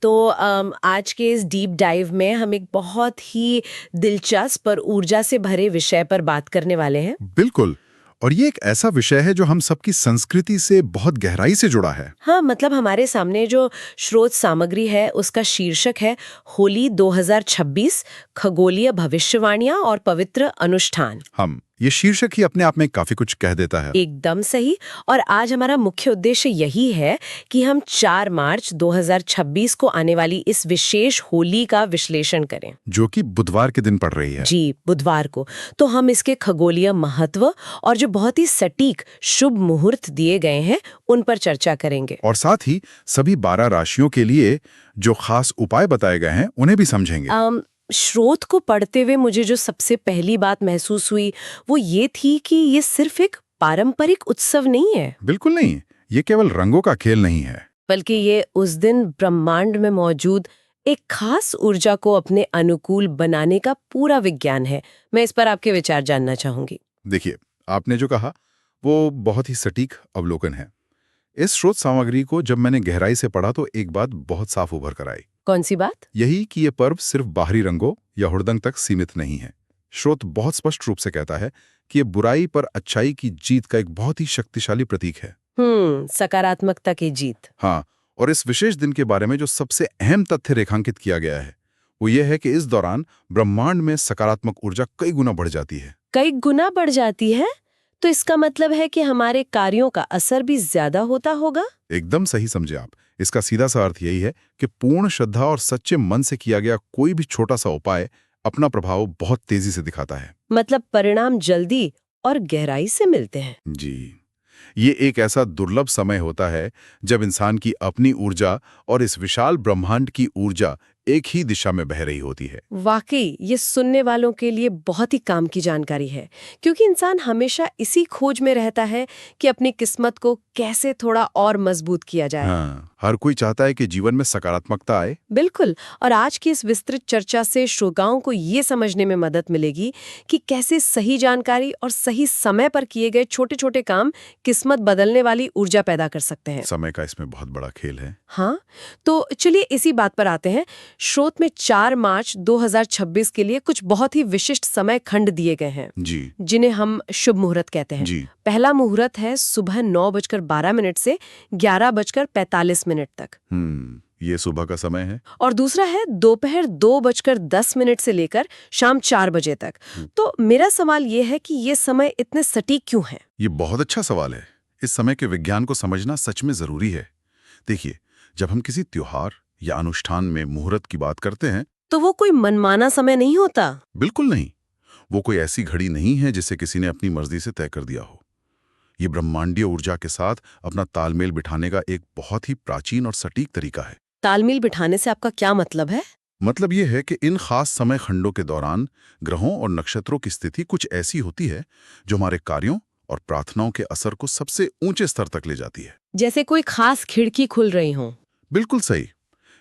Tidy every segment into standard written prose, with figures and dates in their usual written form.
तो आज के इस डीप डाइव में हम एक बहुत ही दिलचस्प और ऊर्जा से भरे विषय पर बात करने वाले हैं। बिल्कुल। और ये एक ऐसा विषय है जो हम सबकी संस्कृति से बहुत गहराई से जुड़ा है। हाँ, मतलब हमारे सामने जो स्रोत सामग्री है उसका शीर्षक है होली 2026 खगोलीय भविष्यवाणियां और पवित्र अनुष्ठान। हम ये शीर्षक ही अपने आप में काफी कुछ कह देता है। एकदम सही। और आज हमारा मुख्य उद्देश्य यही है कि हम 4 मार्च 2026 को आने वाली इस विशेष होली का विश्लेषण करें, जो कि बुधवार के दिन पड़ रही है। जी, बुधवार को। तो हम इसके खगोलीय महत्व और जो बहुत ही सटीक शुभ मुहूर्त दिए गए हैं उन पर चर्चा करेंगे। और साथ ही सभी 12 राशियों के लिए जो खास उपाय बताए गए हैं उन्हें भी समझेंगे। स्रोत को पढ़ते हुए मुझे जो सबसे पहली बात महसूस हुई वो ये थी कि ये सिर्फ एक पारंपरिक उत्सव नहीं है, बिल्कुल नहीं, ये केवल रंगों का खेल नहीं है, बल्कि ये उस दिन ब्रह्मांड में मौजूद एक खास ऊर्जा को अपने अनुकूल बनाने का पूरा विज्ञान है। मैं इस पर आपके विचार जानना चाहूंगी। देखिए, आपने जो कहा वो बहुत ही सटीक अवलोकन है। इस स्रोत सामग्री को जब मैंने गहराई से पढ़ा तो एक बात बहुत साफ उभर कर आई। कौन सी बात? यही कि ये पर्व सिर्फ बाहरी रंगों या हुड़दंग तक सीमित नहीं है। स्रोत बहुत स्पष्ट रूप से कहता है कि ये बुराई पर अच्छाई की जीत का एक बहुत ही शक्तिशाली प्रतीक है। सकारात्मकता की जीत। हाँ, और इस विशेष दिन के बारे में जो सबसे अहम तथ्य रेखांकित किया गया है वो ये है कि इस दौरान ब्रह्मांड में सकारात्मक ऊर्जा कई गुना बढ़ जाती है। कई गुना बढ़ जाती है? तो इसका मतलब है कि हमारे कार्यों का असर भी ज्यादा होता होगा? एकदम सही समझे आप। इसका सीधा सा अर्थ यही है कि पूर्ण श्रद्धा और सच्चे मन से किया गया कोई भी छोटा सा उपाय अपना प्रभाव बहुत तेजी से दिखाता है। मतलब परिणाम जल्दी और गहराई से मिलते हैं। जी, ये एक ऐसा दुर्लभ समय होता है जब इंसान की अपनी ऊर्जा और इस विशाल ब्रह्मांड की ऊर्जा एक ही दिशा में बह रही होती है। वाकई ये सुनने वालों के लिए बहुत ही काम की जानकारी है, क्योंकि इंसान हमेशा इसी खोज में रहता है कि अपनी किस्मत को कैसे थोड़ा और मजबूत किया जाए। हाँ, हर कोई चाहता है कि जीवन में सकारात्मकता आए। बिल्कुल। और आज की इस विस्तृत चर्चा से श्रोताओं को ये समझने में मदद मिलेगी कि कैसे सही जानकारी और सही समय पर किए गए छोटे छोटे काम किस्मत बदलने वाली ऊर्जा पैदा कर सकते हैं। समय का इसमें बहुत बड़ा खेल है। हाँ, तो चलिए इसी बात पर आते हैं। स्रोत में 4 मार्च 2026 के लिए कुछ बहुत ही विशिष्ट समय खंड दिए गए हैं, जी जिन्हें हम शुभ मुहूर्त कहते हैं। जी। पहला मुहूर्त है सुबह 9:12 से 11:45 तक। ये सुबह का समय है। और दूसरा है दोपहर 2:10 से लेकर शाम 4 बजे तक। तो मेरा सवाल ये है कि ये समय इतने सटीक क्यों हैं? ये बहुत अच्छा सवाल है। इस समय के विज्ञान को समझना सच में जरूरी है। देखिए, जब हम किसी त्योहार या अनुष्ठान में मुहूर्त की बात करते हैं तो वो कोई मनमाना समय नहीं होता। बिल्कुल नहीं। वो कोई ऐसी घड़ी नहीं है जिसे किसी ने अपनी मर्जी से तय कर दिया हो। ये ब्रह्मांडीय ऊर्जा के साथ अपना तालमेल बिठाने का एक बहुत ही प्राचीन और सटीक तरीका है। तालमेल बिठाने से आपका क्या मतलब है? मतलब ये है कि इन खास समय खंडों के दौरान ग्रहों और नक्षत्रों की स्थिति कुछ ऐसी होती है जो हमारे कार्यों और प्रार्थनाओं के असर को सबसे ऊंचे स्तर तक ले जाती है। जैसे कोई खास खिड़की खुल रही हो। बिल्कुल सही।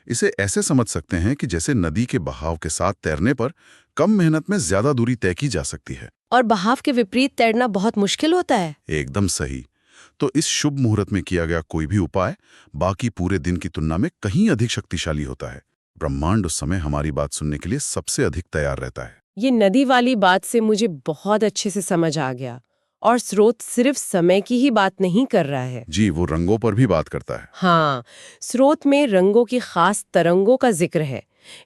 इसे ऐसे समझ सकते हैं कि जैसे नदी के बहाव के साथ तैरने पर कम मेहनत में ज्यादा दूरी तय की जा सकती है। और बहाव के विपरीत तैरना बहुत मुश्किल होता है। एकदम सही। तो इस शुभ मुहूर्त में किया गया कोई भी उपाय बाकी पूरे दिन की तुलना में कहीं अधिक शक्तिशाली होता है। ब्रह्मांड उस समय हमारी बात सुनने के लिए सबसे अधिक तैयार रहता है। ये नदी वाली बात से मुझे बहुत अच्छे से समझ आ गया। और स्रोत सिर्फ समय की ही बात नहीं कर रहा है। जी, वो रंगों पर भी बात करता है। हाँ, स्रोत में रंगों की खास तरंगों का जिक्र है।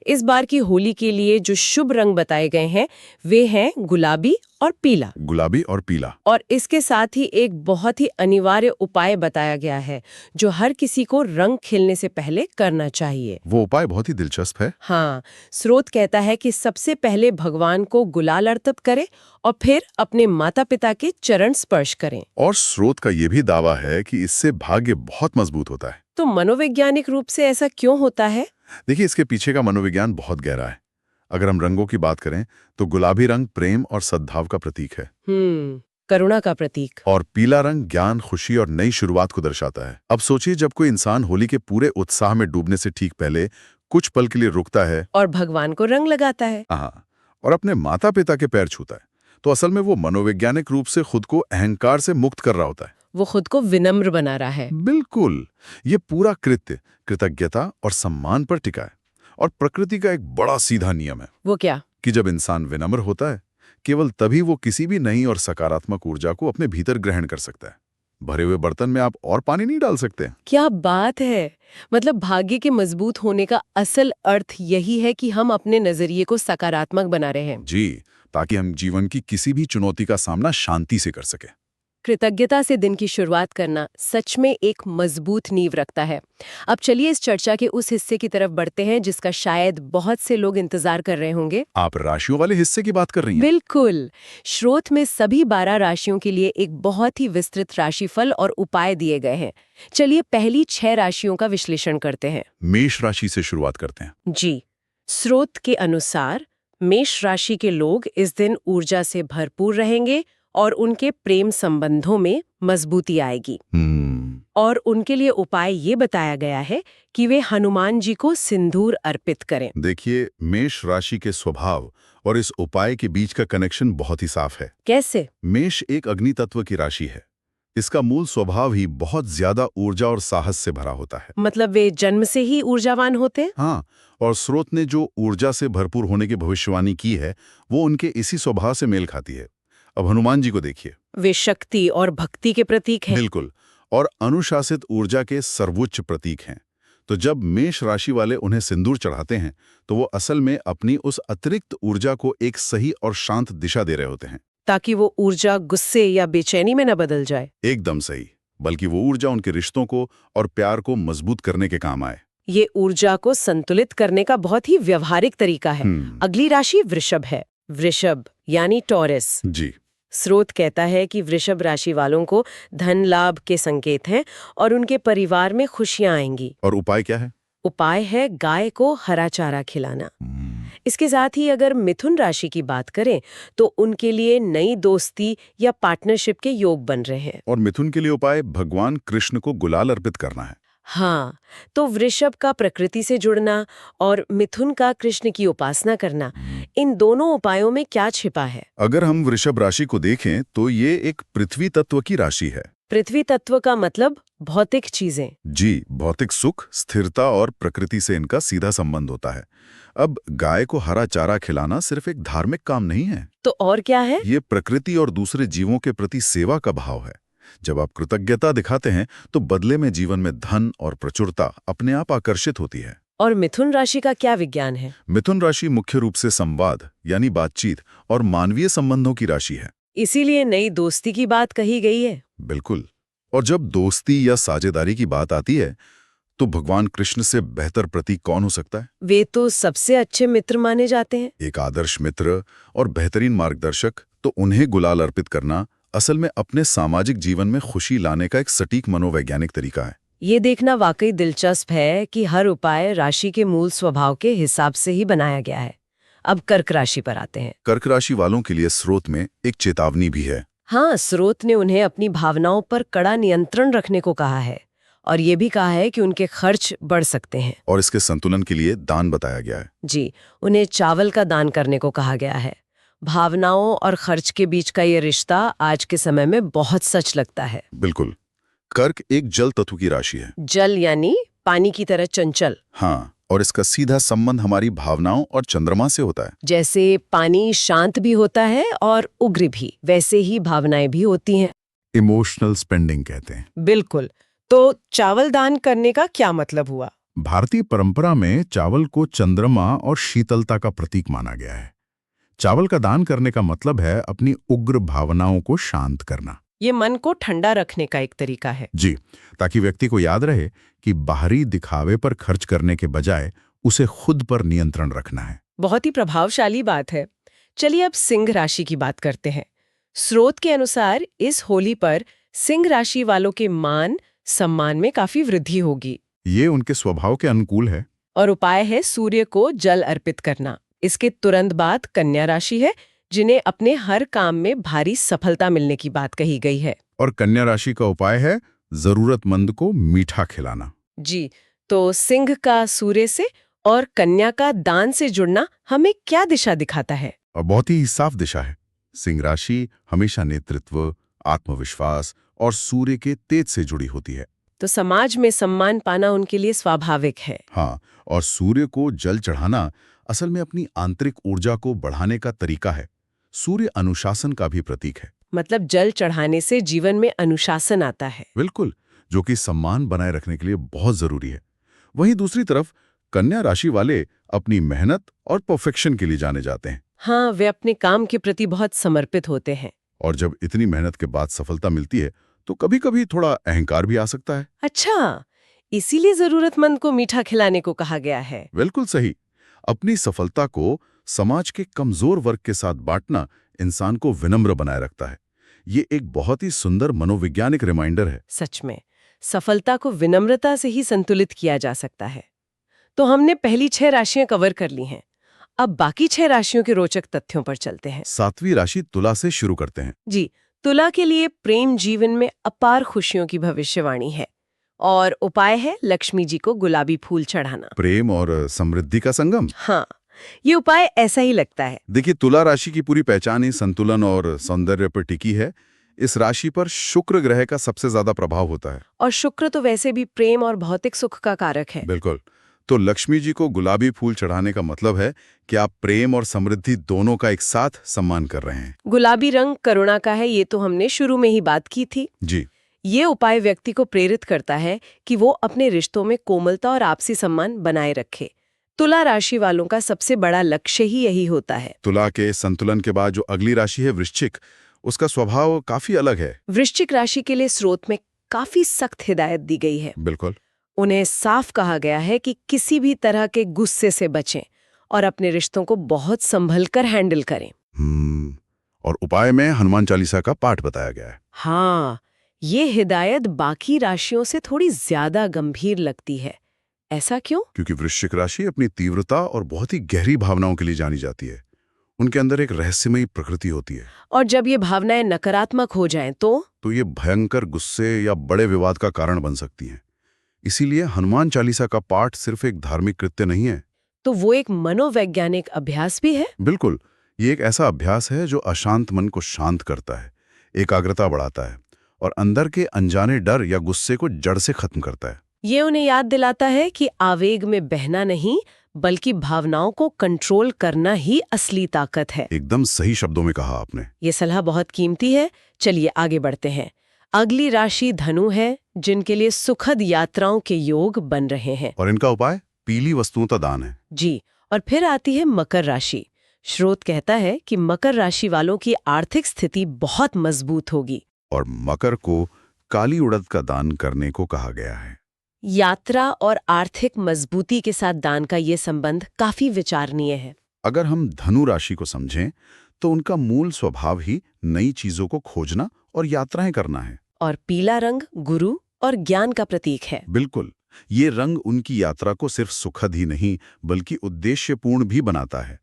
इस बार की होली के लिए जो शुभ रंग बताए गए हैं वे हैं गुलाबी और पीला। गुलाबी और पीला। और इसके साथ ही एक बहुत ही अनिवार्य उपाय बताया गया है जो हर किसी को रंग खेलने से पहले करना चाहिए। वो उपाय बहुत ही दिलचस्प है। हाँ, स्रोत कहता है कि सबसे पहले भगवान को गुलाल अर्पित करें और फिर अपने माता पिता के चरण स्पर्श करें। और स्रोत का ये भी दावा है कि इससे भाग्य बहुत मजबूत होता है। तो मनोवैज्ञानिक रूप से ऐसा क्यों होता है? देखिए, इसके पीछे का मनोविज्ञान बहुत गहरा है। अगर हम रंगों की बात करें तो गुलाबी रंग प्रेम और सद्भाव का प्रतीक है। करुणा का प्रतीक। और पीला रंग ज्ञान, खुशी और नई शुरुआत को दर्शाता है। अब सोचिए, जब कोई इंसान होली के पूरे उत्साह में डूबने से ठीक पहले कुछ पल के लिए रुकता है और भगवान को रंग लगाता है। हाँ, और अपने माता पिता के पैर छूता है, तो असल में वो मनोवैज्ञानिक रूप से खुद को अहंकार से मुक्त कर रहा होता है। वो खुद को विनम्र बना रहा है। बिल्कुल। ये पूरा कृत्य कृतज्ञता और सम्मान पर टिका है। और प्रकृति का एक बड़ा सीधा नियम है वो क्या? कि जब इंसान विनम्र होता है, केवल तभी वो किसी भी नई और सकारात्मक ऊर्जा को अपने भीतर ग्रहण कर सकता है। भरे हुए बर्तन में आप और पानी नहीं डाल सकते। क्या बात है! मतलब भाग्य के मजबूत होने का असल अर्थ यही है कि हम अपने नजरिए को सकारात्मक बना रहे हैं। जी, ताकि हम जीवन की किसी भी चुनौती का सामना शांति से कर सके। कृतज्ञता से दिन की शुरुआत करना सच में एक मजबूत नींव रखता है। अब चलिए इस चर्चा के उस हिस्से की तरफ बढ़ते हैं जिसका शायद बहुत से लोग इंतजार कर रहे होंगे। आप राशियों वाले हिस्से की बात कर रही हैं? बिल्कुल। स्रोत में सभी 12 राशियों के लिए एक बहुत ही विस्तृत राशिफल और उपाय दिए गए हैं। चलिए पहली 6 राशियों का विश्लेषण करते हैं। मेष राशि से शुरुआत करते हैं। जी, स्रोत के अनुसार मेष राशि के लोग इस दिन ऊर्जा से भरपूर रहेंगे और उनके प्रेम संबंधों में मजबूती आएगी। और उनके लिए उपाय ये बताया गया है कि वे हनुमान जी को सिंदूर अर्पित करें। देखिए, मेष राशि के स्वभाव और इस उपाय के बीच का कनेक्शन बहुत ही साफ है। कैसे? मेष एक अग्नि तत्व की राशि है। इसका मूल स्वभाव ही बहुत ज्यादा ऊर्जा और साहस से भरा होता है। मतलब वे जन्म से ही ऊर्जावान होते हैं? हाँ, और स्रोत ने जो ऊर्जा से भरपूर होने की भविष्यवाणी की है, वो उनके इसी स्वभाव से मेल खाती है। अब हनुमान जी को देखिए। वे शक्ति और भक्ति के प्रतीक हैं। बिल्कुल, और अनुशासित ऊर्जा के सर्वोच्च प्रतीक हैं। तो जब मेष राशि वाले उन्हें सिंदूर चढ़ाते हैं, तो वो असल में अपनी उस अतिरिक्त ऊर्जा को एक सही और शांत दिशा दे रहे होते हैं। ताकि वो ऊर्जा गुस्से या बेचैनी में न बदल जाए। एकदम सही, बल्कि वो ऊर्जा उनके रिश्तों को और प्यार को मजबूत करने के काम आए। ये ऊर्जा को संतुलित करने का बहुत ही व्यवहारिक तरीका है। अगली राशि वृषभ है। वृषभ यानी टॉरस। जी, स्रोत कहता है कि वृषभ राशि वालों को धन लाभ के संकेत हैं और उनके परिवार में खुशियां आएंगी। और उपाय क्या है? उपाय है गाय को हरा चारा खिलाना। इसके साथ ही अगर मिथुन राशि की बात करें तो उनके लिए नई दोस्ती या पार्टनरशिप के योग बन रहे हैं। और मिथुन के लिए उपाय भगवान कृष्ण को गुलाल अर्पित करना है। हाँ, तो वृषभ का प्रकृति से जुड़ना और मिथुन का कृष्ण की उपासना करना, इन दोनों उपायों में क्या छिपा है? अगर हम वृषभ राशि को देखें तो ये एक पृथ्वी तत्व की राशि है। पृथ्वी तत्व का मतलब भौतिक चीजें। जी, भौतिक सुख, स्थिरता और प्रकृति से इनका सीधा संबंध होता है। अब गाय को हरा चारा खिलाना सिर्फ एक धार्मिक काम नहीं है। तो और क्या है? ये प्रकृति और दूसरे जीवों के प्रति सेवा का भाव है। जब आप कृतज्ञता दिखाते हैं तो बदले में जीवन में धन और प्रचुरता अपने आप आकर्षित होती है। और मिथुन राशि का क्या विज्ञान है? मिथुन राशि मुख्य रूप से संवाद यानी बातचीत और मानवीय संबंधों की राशि है। इसीलिए नई दोस्ती की बात कही गई है। बिल्कुल। और जब दोस्ती या साझेदारी की बात आती है तो भगवान कृष्ण से बेहतर प्रतीक कौन हो सकता है? वे तो सबसे अच्छे मित्र माने जाते हैं। एक आदर्श मित्र और बेहतरीन मार्गदर्शक, तो उन्हें गुलाल अर्पित करना असल में अपने सामाजिक जीवन में खुशी लाने का एक सटीक मनोवैज्ञानिक तरीका है। ये देखना वाकई दिलचस्प है कि हर उपाय राशि के मूल स्वभाव के हिसाब से ही बनाया गया है। अब कर्क राशि पर आते हैं। कर्क राशि वालों के लिए स्रोत में एक चेतावनी भी है। हाँ, स्रोत ने उन्हें अपनी भावनाओं पर कड़ा नियंत्रण रखने को कहा है और ये भी कहा है कि उनके खर्च बढ़ सकते हैं। और इसके संतुलन के लिए दान बताया गया है। जी, उन्हें चावल का दान करने को कहा गया है। भावनाओं और खर्च के बीच का ये रिश्ता आज के समय में बहुत सच लगता है। बिल्कुल। कर्क एक जल तत्व की राशि है। जल यानी पानी की तरह चंचल। हाँ, और इसका सीधा संबंध हमारी भावनाओं और चंद्रमा से होता है। जैसे पानी शांत भी होता है और उग्र भी, वैसे ही भावनाएं भी होती हैं। इमोशनल स्पेंडिंग कहते हैं। बिल्कुल। तो चावल दान करने का क्या मतलब हुआ? भारतीय परंपरा में चावल को चंद्रमा और शीतलता का प्रतीक माना गया है। चावल का दान करने का मतलब है अपनी उग्र भावनाओं को शांत करना। ये मन को ठंडा रखने का एक तरीका है। जी, ताकि व्यक्ति को याद रहे कि बाहरी दिखावे पर खर्च करने के बजाय उसे खुद पर नियंत्रण रखना है। बहुत ही प्रभावशाली बात है। चलिए अब सिंह राशि की बात करते हैं। स्रोत के अनुसार इस होली पर सिंह राशि वालों के मान सम्मान में काफी वृद्धि होगी। ये उनके स्वभाव के अनुकूल है। और उपाय है सूर्य को जल अर्पित करना। इसके तुरंत बाद कन्या राशि है, जिन्हें अपने हर काम में भारी सफलता मिलने की बात कही गई है। और कन्या राशि का उपाय है जरूरतमंद को मीठा खिलाना। जी, तो सिंह का सूर्य से और कन्या का दान से जुड़ना हमें क्या दिशा दिखाता है? और बहुत ही साफ दिशा है। सिंह राशि हमेशा नेतृत्व, आत्मविश्वास और सूर्य के तेज से जुड़ी होती है। तो समाज में सम्मान पाना उनके लिए स्वाभाविक है। हाँ, और सूर्य को जल चढ़ाना असल में अपनी आंतरिक ऊर्जा को बढ़ाने का तरीका है। सूर्य अनुशासन का भी प्रतीक है। मतलब जल चढ़ाने से जीवन में अनुशासन आता है। बिल्कुल, जो कि सम्मान बनाए रखने के लिए बहुत जरूरी है। वहीं दूसरी तरफ कन्या राशि वाले अपनी मेहनत और परफेक्शन के लिए जाने जाते हैं। हाँ, वे अपने काम के प्रति बहुत समर्पित होते हैं। और जब इतनी मेहनत के बाद सफलता मिलती है तो कभी-कभी थोड़ा अहंकार भी आ सकता है। अच्छा, इसीलिए जरूरतमंद को मीठा खिलाने को कहा गया है। बिल्कुल सही। अपनी सफलता को समाज के कमजोर वर्ग के साथ बांटना इंसान को विनम्र बनाए रखता है। ये एक बहुत ही सुंदर मनोवैज्ञानिक रिमाइंडर है। सच में, सफलता को विनम्रता से ही संतुलित किया जा सकता है। तो हमने पहली 6 राशियां कवर कर ली हैं। अब बाकी 6 राशियों के रोचक तथ्यों पर चलते हैं। 7वीं राशि तुला से शुरू करते हैं। जी, तुला के लिए प्रेम जीवन में अपार खुशियों की भविष्यवाणी है और उपाय है लक्ष्मी जी को गुलाबी फूल चढ़ाना। प्रेम और समृद्धि का संगम। हाँ, ये उपाय ऐसा ही लगता है। देखिए, तुला राशि की पूरी पहचान ही संतुलन और सौंदर्य पर टिकी है। इस राशि पर शुक्र ग्रह का सबसे ज्यादा प्रभाव होता है। और शुक्र तो वैसे भी प्रेम और भौतिक सुख का कारक है। बिल्कुल। तो लक्ष्मी जी को गुलाबी फूल चढ़ाने का मतलब है कि आप प्रेम और समृद्धि दोनों का एक साथ सम्मान कर रहे हैं। गुलाबी रंग करुणा का है, ये तो हमने शुरू में ही बात की थी। जी। ये उपाय व्यक्ति को प्रेरित करता है कि वो अपने रिश्तों में कोमलता और आपसी सम्मान बनाए रखे। तुला राशि वालों का सबसे बड़ा लक्ष्य ही यही होता है। तुला के संतुलन के बाद जो अगली राशि है वृश्चिक, उसका स्वभाव काफी अलग है। वृश्चिक राशि के लिए स्रोत में काफी सख्त हिदायत दी गई है। बिल्कुल। उन्हें साफ कहा गया है कि किसी भी तरह के गुस्से से बचें और अपने रिश्तों को बहुत संभल कर हैंडल करें। और उपाय में हनुमान चालीसा का पाठ बताया गया है। हाँ, ये हिदायत बाकी राशियों से थोड़ी ज्यादा गंभीर लगती है। ऐसा क्यों? क्योंकि वृश्चिक राशि अपनी तीव्रता और बहुत ही गहरी भावनाओं के लिए जानी जाती है। उनके अंदर एक रहस्यमयी प्रकृति होती है। और जब ये भावनाएं नकारात्मक हो जाएं तो ये भयंकर गुस्से या बड़े विवाद का कारण बन सकती हैं। इसीलिए हनुमान चालीसा का पाठ सिर्फ एक धार्मिक कृत्य नहीं है। तो वो एक मनोवैज्ञानिक अभ्यास भी है। बिल्कुल, ये एक ऐसा अभ्यास है जो अशांत मन को शांत करता है, एकाग्रता बढ़ाता है और अंदर के अनजाने डर या गुस्से को जड़ से खत्म करता है। ये उन्हें याद दिलाता है कि आवेग में बहना नहीं, बल्कि भावनाओं को कंट्रोल करना ही असली ताकत है। एकदम सही शब्दों में कहा आपने। ये सलाह बहुत कीमती है। चलिए आगे बढ़ते हैं। अगली राशि धनु है, जिनके लिए सुखद यात्राओं के योग बन रहे हैं। और इनका उपाय पीली वस्तुओं का दान है। जी, और फिर आती है मकर राशि। स्रोत कहता है कि मकर राशि वालों की आर्थिक स्थिति बहुत मजबूत होगी। और मकर को काली उड़द का दान करने को कहा गया है। यात्रा और आर्थिक मजबूती के साथ दान का ये संबंध काफी विचारणीय है। अगर हम धनु राशि को समझें तो उनका मूल स्वभाव ही नई चीजों को खोजना और यात्राएं करना है। और पीला रंग गुरु और ज्ञान का प्रतीक है। बिल्कुल, ये रंग उनकी यात्रा को सिर्फ सुखद ही नहीं बल्कि उद्देश्यपूर्ण भी बनाता है।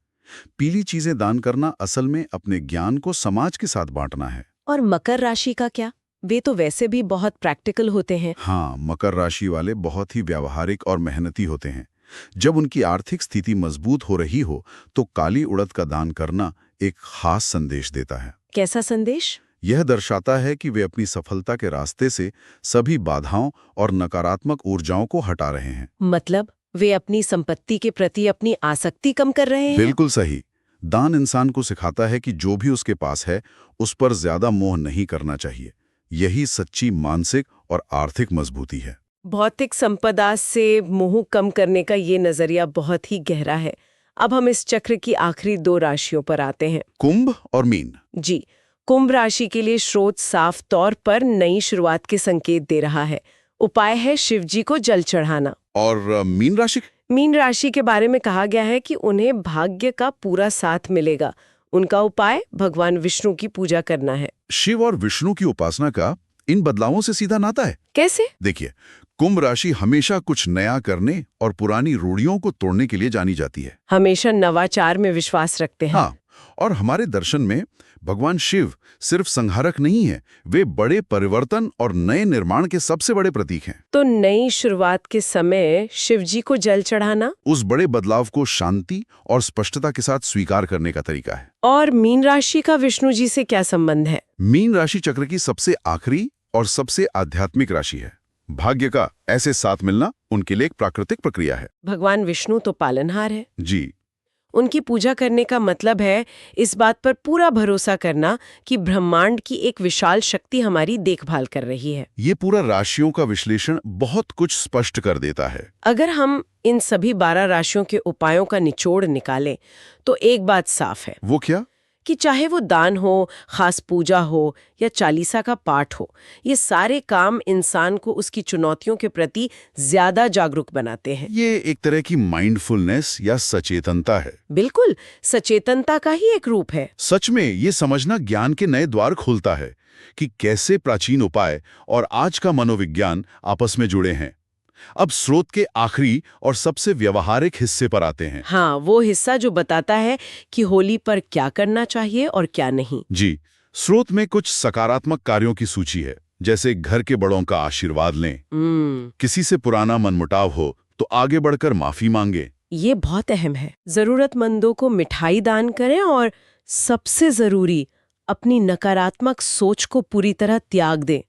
पीली चीजें दान करना असल में अपने ज्ञान को समाज के साथ बांटना है। और मकर राशि का क्या? वे तो वैसे भी बहुत प्रैक्टिकल होते हैं। हाँ, मकर राशि वाले बहुत ही व्यावहारिक और मेहनती होते हैं। जब उनकी आर्थिक स्थिति मजबूत हो रही हो तो काली उड़द का दान करना एक खास संदेश देता है। कैसा संदेश? यह दर्शाता है कि वे अपनी सफलता के रास्ते से सभी बाधाओं और नकारात्मक ऊर्जाओं को हटा रहे हैं। मतलब वे अपनी संपत्ति के प्रति अपनी आसक्ति कम कर रहे हैं। बिल्कुल सही। दान इंसान को सिखाता है कि जो भी उसके पास है उस पर ज्यादा मोह नहीं करना चाहिए। यही सच्ची मानसिक और आर्थिक मजबूती है। भौतिक संपदा से मोह कम करने का ये नजरिया बहुत ही गहरा है। अब हम इस चक्र की आखिरी 2 राशियों पर आते हैं, कुंभ और मीन। जी, कुंभ राशि के लिए स्रोत साफ तौर पर नई शुरुआत के संकेत दे रहा है। उपाय है शिवजी को जल चढ़ाना। और मीन राशि? मीन राशि के बारे में कहा गया है कि उन्हें भाग्य का पूरा साथ मिलेगा। उनका उपाय भगवान विष्णु की पूजा करना है। शिव और विष्णु की उपासना का इन बदलावों से सीधा नाता है। कैसे? देखिए, कुंभ राशि हमेशा कुछ नया करने और पुरानी रूढ़ियों को तोड़ने के लिए जानी जाती है। हमेशा नवाचार में विश्वास रखते हैं। हाँ, और हमारे दर्शन में भगवान शिव सिर्फ संहारक नहीं है, वे बड़े परिवर्तन और नए निर्माण के सबसे बड़े प्रतीक हैं। तो नई शुरुआत के समय शिवजी को जल चढ़ाना उस बड़े बदलाव को शांति और स्पष्टता के साथ स्वीकार करने का तरीका है। और मीन राशि का विष्णु जी से क्या संबंध है? मीन राशि चक्र की सबसे आखिरी और सबसे आध्यात्मिक राशि है। भाग्य का ऐसे साथ मिलना उनके लिए एक प्राकृतिक प्रक्रिया है। भगवान विष्णु तो पालनहार है। जी, उनकी पूजा करने का मतलब है इस बात पर पूरा भरोसा करना कि ब्रह्मांड की एक विशाल शक्ति हमारी देखभाल कर रही है। ये पूरा राशियों का विश्लेषण बहुत कुछ स्पष्ट कर देता है। अगर हम इन सभी 12 राशियों के उपायों का निचोड़ निकालें तो एक बात साफ है वो क्या? कि चाहे वो दान हो, खास पूजा हो या चालीसा का पाठ हो, ये सारे काम इंसान को उसकी चुनौतियों के प्रति ज्यादा जागरूक बनाते हैं। ये एक तरह की माइंडफुलनेस या सचेतनता है। बिल्कुल, सचेतनता का ही एक रूप है। सच में ये समझना ज्ञान के नए द्वार खोलता है कि कैसे प्राचीन उपाय और आज का मनोविज्ञान आपस में जुड़े हैं। अब स्रोत के आखिरी और सबसे व्यवहारिक हिस्से पर आते हैं। हाँ, वो हिस्सा जो बताता है कि होली पर क्या करना चाहिए और क्या नहीं। जी, स्रोत में कुछ सकारात्मक कार्यों की सूची है, जैसे घर के बड़ों का आशीर्वाद लें, किसी से पुराना मनमुटाव हो तो आगे बढ़कर माफी मांगे। ये बहुत अहम है। जरूरतमंदों को मिठाई दान करें और सबसे जरूरी, अपनी नकारात्मक सोच को पूरी तरह त्याग दें।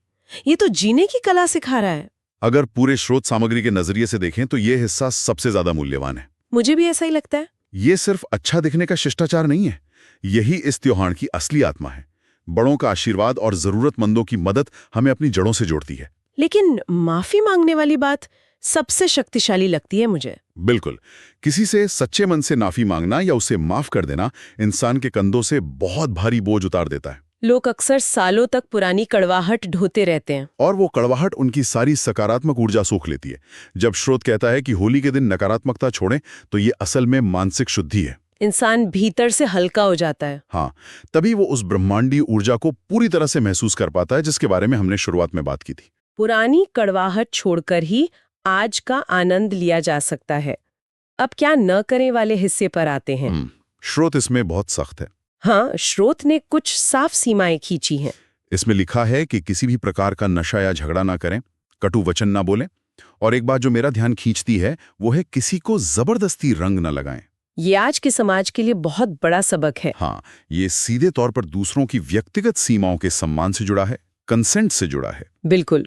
ये तो जीने की कला सिखा रहा है। अगर पूरे स्रोत सामग्री के नजरिए से देखें तो ये हिस्सा सबसे ज्यादा मूल्यवान है। मुझे भी ऐसा ही लगता है। ये सिर्फ अच्छा दिखने का शिष्टाचार नहीं है, यही इस त्योहार की असली आत्मा है। बड़ों का आशीर्वाद और जरूरतमंदों की मदद हमें अपनी जड़ों से जोड़ती है। लेकिन माफी मांगने वाली बात सबसे शक्तिशाली लगती है मुझे। बिल्कुल, किसी से सच्चे मन से माफी मांगना या उसे माफ कर देना इंसान के कंधों से बहुत भारी बोझ उतार देता है। लोग अक्सर सालों तक पुरानी कड़वाहट ढोते रहते हैं और वो कड़वाहट उनकी सारी सकारात्मक ऊर्जा सोख लेती है। जब स्रोत कहता है कि होली के दिन नकारात्मकता छोड़ें, तो ये असल में मानसिक शुद्धि है। इंसान भीतर से हल्का हो जाता है। हाँ, तभी वो उस ब्रह्मांडीय ऊर्जा को पूरी तरह से महसूस कर पाता है, जिसके बारे में हमने शुरुआत में बात की थी। पुरानी कड़वाहट छोड़कर ही आज का आनंद लिया जा सकता है। अब क्या न करें वाले हिस्से पर आते हैं। स्रोत इसमें बहुत सख्त है। हाँ, स्रोत ने कुछ साफ सीमाएं खींची हैं। इसमें लिखा है कि किसी भी प्रकार का नशा या झगड़ा ना करें, कटु वचन ना बोलें, और एक बात जो मेरा ध्यान खींचती है वो है किसी को जबरदस्ती रंग न लगाएं। ये आज के समाज के लिए बहुत बड़ा सबक है। हाँ, ये सीधे तौर पर दूसरों की व्यक्तिगत सीमाओं के सम्मान से जुड़ा है, कंसेंट से जुड़ा है। बिल्कुल,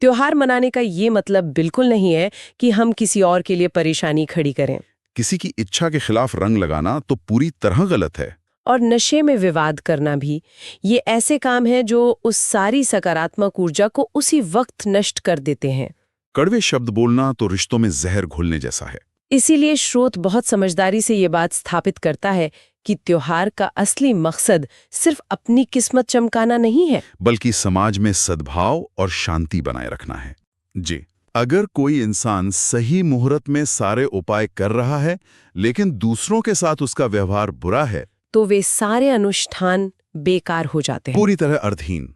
त्योहार मनाने का ये मतलब बिल्कुल नहीं है कि हम किसी और के लिए परेशानी खड़ी करें। किसी की इच्छा के खिलाफ रंग लगाना तो पूरी तरह गलत है। और नशे में विवाद करना भी, ये ऐसे काम हैं जो उस सारी सकारात्मक ऊर्जा को उसी वक्त नष्ट कर देते हैं। कड़वे शब्द बोलना तो रिश्तों में जहर घोलने जैसा है। इसीलिए स्रोत बहुत समझदारी से ये बात स्थापित करता है कि त्योहार का असली मकसद सिर्फ अपनी किस्मत चमकाना नहीं है, बल्कि समाज में सद्भाव और शांति बनाए रखना है। जी, अगर कोई इंसान सही मुहूर्त में सारे उपाय कर रहा है लेकिन दूसरों के साथ उसका व्यवहार बुरा है, तो वे सारे अनुष्ठान बेकार हो जाते हैं। पूरी तरह अर्थहीन।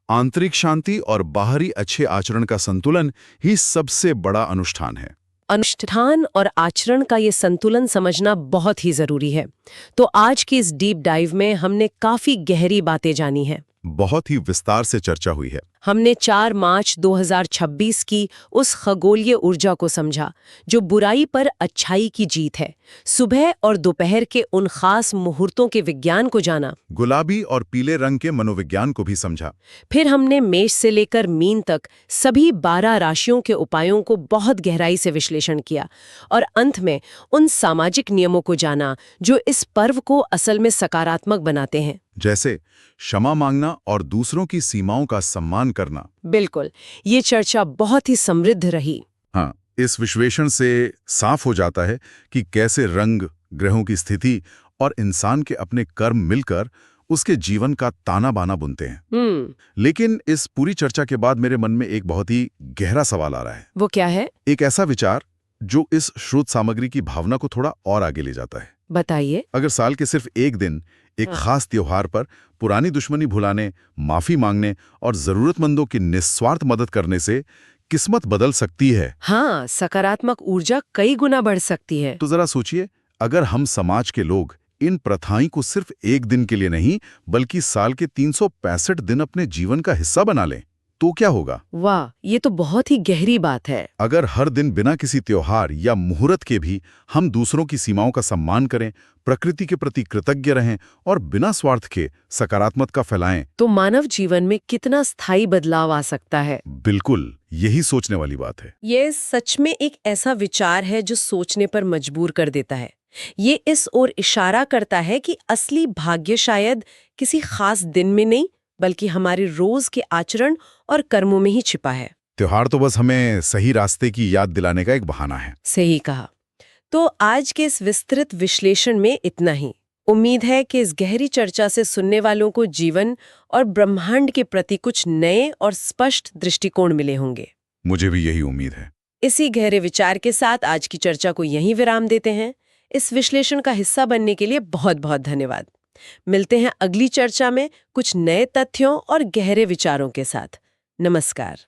आंतरिक शांति और बाहरी अच्छे आचरण का संतुलन ही सबसे बड़ा अनुष्ठान है। अनुष्ठान और आचरण का ये संतुलन समझना बहुत ही जरूरी है। तो आज की इस डीप डाइव में हमने काफी गहरी बातें जानी हैं। बहुत ही विस्तार से चर्चा हुई है। हमने 4 मार्च 2026 की उस खगोलीय ऊर्जा को समझा जो बुराई पर अच्छाई की जीत है। सुबह और दोपहर के उन खास मुहूर्तों के विज्ञान को जाना। गुलाबी और पीले रंग के मनोविज्ञान को भी समझा। फिर हमने मेष से लेकर मीन तक सभी 12 राशियों के उपायों को बहुत गहराई से विश्लेषण किया। और अंत में उन सामाजिक नियमों को जाना जो इस पर्व को असल में सकारात्मक बनाते हैं, जैसे क्षमा मांगना और दूसरों की सीमाओं का सम्मान करना। बिल्कुल, ये चर्चा बहुत ही समृद्ध रही। हाँ, इस विश्लेषण से साफ हो जाता है कि कैसे रंग, ग्रहों की स्थिति और इंसान के अपने कर्म मिलकर उसके जीवन का ताना बाना बुनते हैं। लेकिन इस पूरी चर्चा के बाद मेरे मन में एक बहुत ही गहरा सवाल आ रहा है। वो क्या है? एक ऐसा विचार जो इस श्रुत सामग्री की भावना को थोड़ा और आगे ले जाता है। बताइए। अगर साल के सिर्फ एक दिन एक खास त्योहार पर पुरानी दुश्मनी भुलाने, माफी मांगने और जरूरतमंदों की निस्वार्थ मदद करने से किस्मत बदल सकती है। हाँ, सकारात्मक ऊर्जा कई गुना बढ़ सकती है। तो जरा सोचिए, अगर हम समाज के लोग इन प्रथाओं को सिर्फ एक दिन के लिए नहीं बल्कि साल के 365 दिन अपने जीवन का हिस्सा बना लें। तो क्या होगा? वाह, ये तो बहुत ही गहरी बात है। अगर हर दिन बिना किसी त्योहार या मुहूर्त के भी हम दूसरों की सीमाओं का सम्मान करें, प्रकृति के प्रति कृतज्ञ रहें और बिना स्वार्थ के सकारात्मकता फैलाएं, तो मानव जीवन में कितना स्थायी बदलाव आ सकता है। बिल्कुल यही सोचने वाली बात है। ये सच में एक ऐसा विचार है जो सोचने पर मजबूर कर देता है। ये इस ओर इशारा करता है कि असली भाग्य शायद किसी खास दिन में नहीं, बल्कि हमारे रोज के आचरण और कर्मों में ही छिपा है। त्योहार तो बस हमें सही रास्ते की याद दिलाने का एक बहाना है। सही कहा। तो आज के इस विस्तृत विश्लेषण में इतना ही। उम्मीद है कि इस गहरी चर्चा से सुनने वालों को जीवन और ब्रह्मांड के प्रति कुछ नए और स्पष्ट दृष्टिकोण मिले होंगे। मुझे भी यही उम्मीद है। इसी गहरे विचार के साथ आज की चर्चा को यहीं विराम देते हैं। इस विश्लेषण का हिस्सा बनने के लिए बहुत बहुत धन्यवाद। मिलते हैं अगली चर्चा में कुछ नए तथ्यों और गहरे विचारों के साथ। नमस्कार।